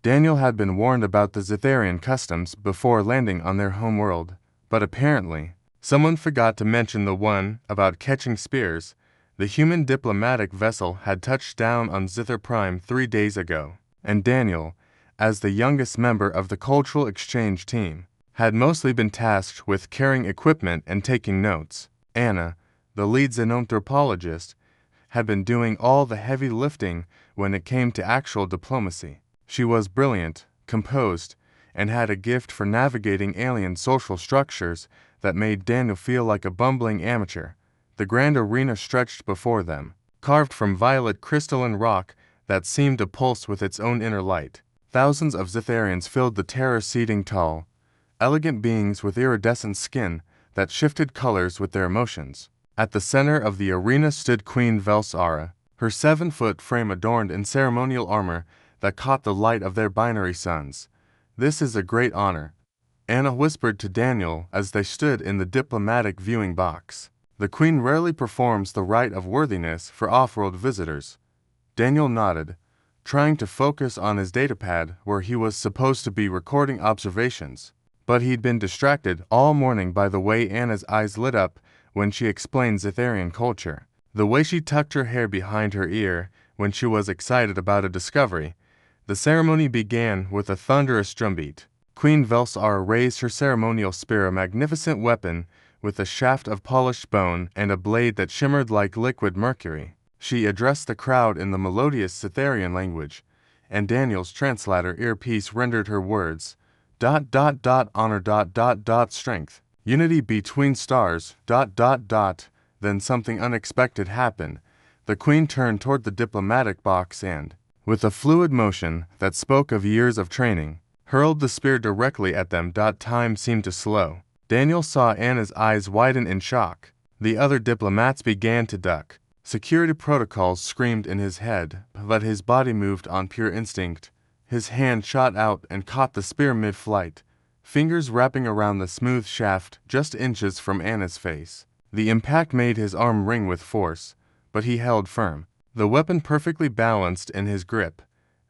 Daniel had been warned about the Zitharian customs before landing on their home world, but apparently, someone forgot to mention the one about catching spears. The human diplomatic vessel had touched down on Zithar Prime 3 days ago, and Daniel, as the youngest member of the cultural exchange team, had mostly been tasked with carrying equipment and taking notes. Anna, the lead xenanthropologist, had been doing all the heavy lifting when it came to actual diplomacy. She was brilliant, composed, and had a gift for navigating alien social structures that made Daniel feel like a bumbling amateur. The grand arena stretched before them, carved from violet crystalline rock that seemed to pulse with its own inner light. Thousands of Zitharians filled the terrace-seating tall, elegant beings with iridescent skin that shifted colors with their emotions. At the center of the arena stood Queen Velsara, her 7-foot frame adorned in ceremonial armor that caught the light of their binary suns. "This is a great honor," Anna whispered to Daniel as they stood in the diplomatic viewing box. "The Queen rarely performs the rite of worthiness for off-world visitors." Daniel nodded, trying to focus on his datapad where he was supposed to be recording observations. But he'd been distracted all morning by the way Anna's eyes lit up when she explained Zitharian culture, the way she tucked her hair behind her ear when she was excited about a discovery. The ceremony began with a thunderous drumbeat. Queen Velsara raised her ceremonial spear, a magnificent weapon with a shaft of polished bone and a blade that shimmered like liquid mercury. She addressed the crowd in the melodious Zitharian language, and Daniel's translator earpiece rendered her words, honor, strength, unity between stars, Then something unexpected happened. The Queen turned toward the diplomatic box and, with a fluid motion that spoke of years of training, hurled the spear directly at them. Time seemed to slow. Daniel saw Anna's eyes widen in shock. The other diplomats began to duck. Security protocols screamed in his head, but his body moved on pure instinct. His hand shot out and caught the spear mid-flight, fingers wrapping around the smooth shaft just inches from Anna's face. The impact made his arm ring with force, but he held firm, the weapon perfectly balanced in his grip.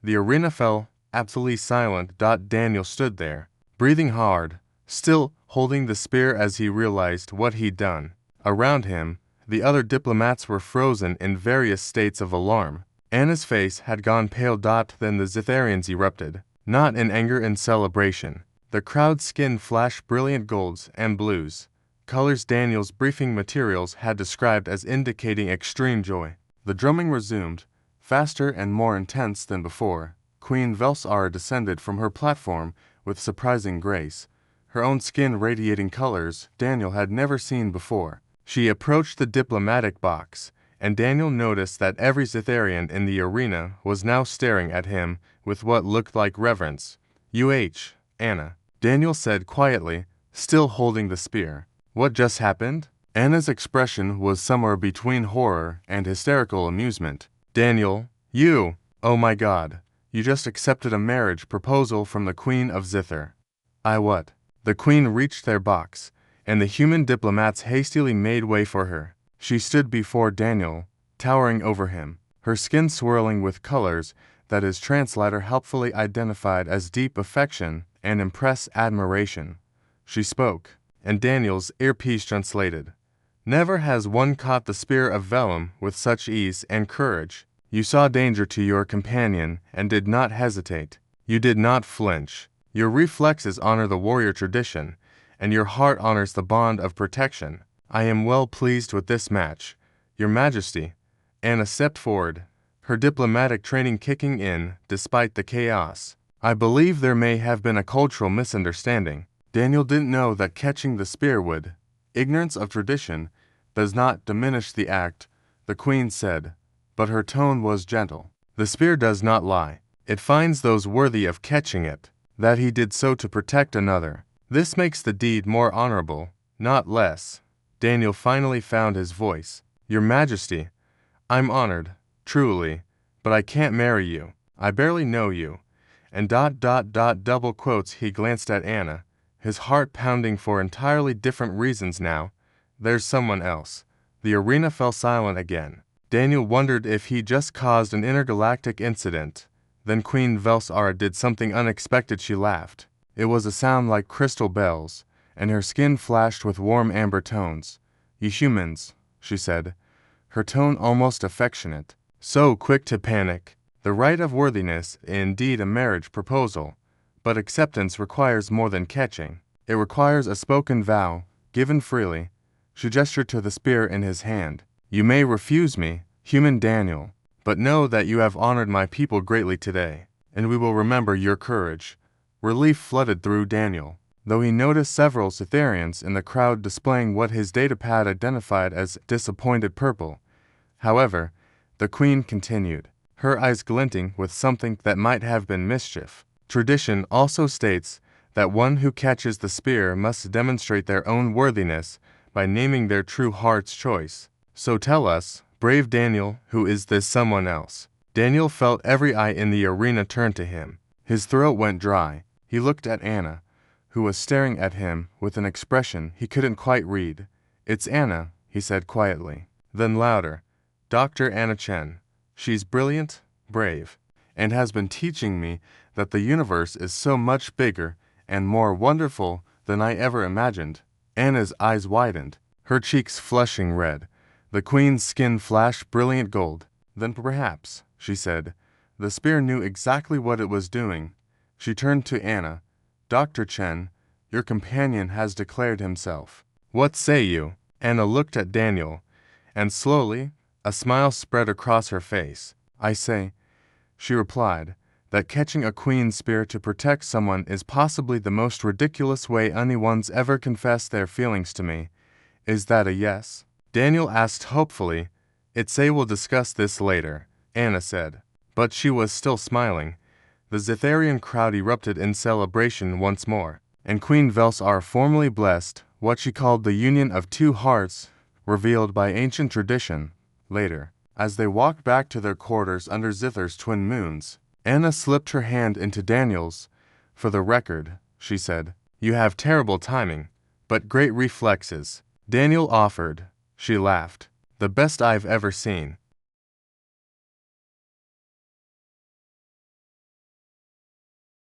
The arena fell, absolutely silent. Daniel stood there, breathing hard, still holding the spear as he realized what he'd done. Around him, the other diplomats were frozen in various states of alarm. Anna's face had gone pale. Then the Zitharians erupted, not in anger and celebration. The crowd's skin flashed brilliant golds and blues, colors Daniel's briefing materials had described as indicating extreme joy. The drumming resumed, faster and more intense than before. Queen Velsara descended from her platform with surprising grace, her own skin radiating colors Daniel had never seen before. She approached the diplomatic box, and Daniel noticed that every Zitharian in the arena was now staring at him with what looked like reverence. Anna," Daniel said quietly, still holding the spear. "What just happened?" Anna's expression was somewhere between horror and hysterical amusement. "Daniel, you! Oh my God, you just accepted a marriage proposal from the Queen of Zithar." "I what?" The Queen reached their box, and the human diplomats hastily made way for her. She stood before Daniel, towering over him, her skin swirling with colors that his translator helpfully identified as deep affection and impressed admiration. She spoke, and Daniel's earpiece translated. "Never has one caught the spear of vellum with such ease and courage. You saw danger to your companion and did not hesitate. You did not flinch. Your reflexes honor the warrior tradition, and your heart honors the bond of protection. I am well pleased with this match, Your Majesty." Anna stepped forward, her diplomatic training kicking in despite the chaos. "I believe there may have been a cultural misunderstanding. Daniel didn't know that catching the spear would. Ignorance of tradition does not diminish the act," the Queen said, but her tone was gentle. "The spear does not lie. It finds those worthy of catching it. That he did so to protect another. This makes the deed more honorable, not less." Daniel finally found his voice. "Your Majesty, I'm honored, truly, but I can't marry you. I barely know you." And double quotes he glanced at Anna, his heart pounding for entirely different reasons now. "There's someone else." The arena fell silent again. Daniel wondered if he just caused an intergalactic incident, Then Queen Velsara did something unexpected. She laughed. It was a sound like crystal bells, and her skin flashed with warm amber tones. "You humans," she said, her tone almost affectionate. "So quick to panic. The right of worthiness is indeed a marriage proposal, but acceptance requires more than catching. It requires a spoken vow, given freely." She gestured to the spear in his hand. "You may refuse me, human Daniel, but know that you have honored my people greatly today, and we will remember your courage." Relief flooded through Daniel, though he noticed several Cytherians in the crowd displaying what his datapad identified as disappointed purple. However, the queen continued, her eyes glinting with something that might have been mischief. "Tradition also states that one who catches the spear must demonstrate their own worthiness by naming their true heart's choice. So tell us, brave Daniel, who is this someone else?" Daniel felt every eye in the arena turn to him. His throat went dry. He looked at Anna, who was staring at him with an expression he couldn't quite read. "It's Anna," he said quietly. Then louder, "Dr. Anna Chen. She's brilliant, brave, and has been teaching me that the universe is so much bigger and more wonderful than I ever imagined." Anna's eyes widened, her cheeks flushing red. The queen's skin flashed brilliant gold. "Then perhaps," she said, "the spear knew exactly what it was doing." She turned to Anna. "Dr. Chen, your companion has declared himself. What say you?" Anna looked at Daniel, and slowly a smile spread across her face. "I say," she replied, "that catching a queen's spear to protect someone is possibly the most ridiculous way anyone's ever confessed their feelings to me. Is that a yes?" Daniel asked hopefully. "I'd say we'll discuss this later," Anna said. But she was still smiling. The Cytherian crowd erupted in celebration once more, and Queen Velsar formally blessed what she called the union of two hearts revealed by ancient tradition. Later, as they walked back to their quarters under Zither's twin moons, Anna slipped her hand into Daniel's. "For the record," she said, "you have terrible timing, but great reflexes." Daniel offered. She laughed. "The best I've ever seen."